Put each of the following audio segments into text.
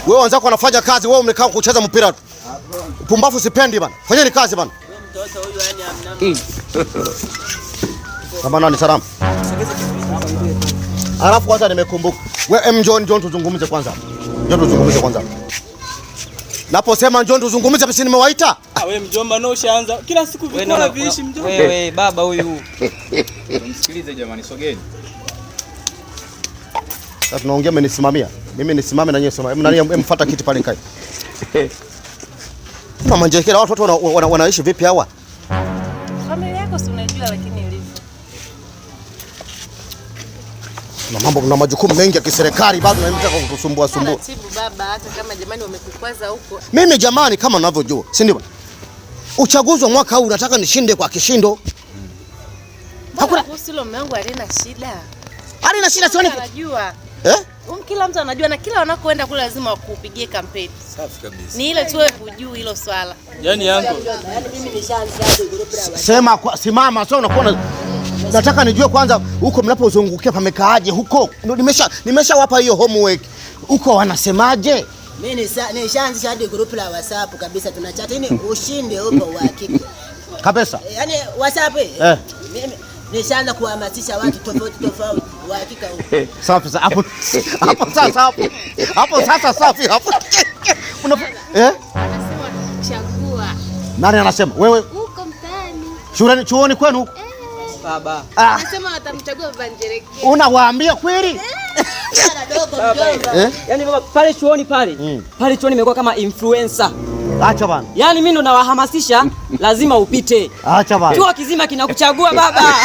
Wewe wenzako wanafanya kazi, wewe umekaa kucheza mpira tu. Pumbafu sipendi bana. Fanyeni kazi bana. Mtoto huyu yani amna. Kama nani salamu? Alafu kwanza nimekumbuka. Wewe John tuzungumze kwanza. John tuzungumze kwanza. Naposema John tuzungumze basi nimewaita. Wewe mjomba no ushaanza. Kila siku vikora viishi mjomba. Wewe baba huyu. Msikilize jamani, sogeni. Sasa tunaongea mmenisimamia. Mimi nisimame na nyinyi sema. Nani mfuata kiti pale kai. Mama Njekela watoto wanaishi vipi hawa? Familia yako si unajua lakini ilivyo. Na mambo na majukumu mengi ya kiserikali bado nataka kukusumbua. Taratibu baba, hata kama jamani wamekukwaza huko. Mimi jamani kama unavyojua, si ndio? Uchaguzi wa mwaka huu nataka nishinde kwa kishindo. Hakuna kusilo mume wangu alina shida. Alina shida sioni. Anajua. Kila mtu anajua na kila wanakoenda kule lazima wakupigie kampeni. Safi kabisa. Ni ile tu wewe hujui hilo swala. Yaani yangu. Mimi nishaanza Sema simama sio unakuwa nataka nijue kwanza huko mnapozungukia pamekaaje huko. Nimeshawapa hiyo homework. Huko wanasemaje? Mimi nishaanzisha hadi group la WhatsApp kabisa tunachat. Yaani ushinde upo uhakika. Kabisa. Yaani WhatsApp mimi nishaanza kuhamasisha watu tofauti uhakika huko. Safi sasa hapo sasa hapo sasa safi hapo. Anasema chagua. Nani anasema? Wewe Uko mtaani. shuleni chuoni kwenu huko? Baba. Anasema watamchagua Vanjereke. Unawaambia kweli? Yaani baba pale chuoni pale. Pale chuoni imekuwa kama influencer. Acha bana. Yaani mimi ndo nawahamasisha lazima upite. Acha bana. Chuo kizima kinakuchagua baba.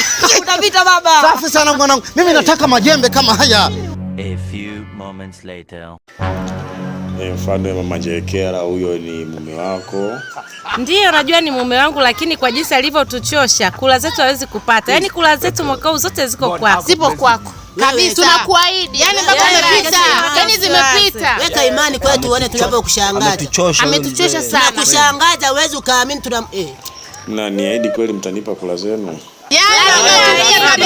Utapita baba. Safi sana mwanangu. Mimi nataka majembe kama haya. A few moments later. Mfano Mama Njekela huyo ni mume wako? Ndio najua ni mume wangu lakini kwa jinsi alivyotuchosha kula zetu hawezi kupata. Yaani kula zetu mwaka huu zote ziko kwako. Zipo kwako. Kabisa tunakuahidi. Yaani mpaka zimepita. Yaani zimepita. Weka imani kwetu uone tunavyokushangaza. Ametuchosha sana. Tunakushangaza uweze ukaamini Na niahidi kweli mtanipa kula zenu? Yaani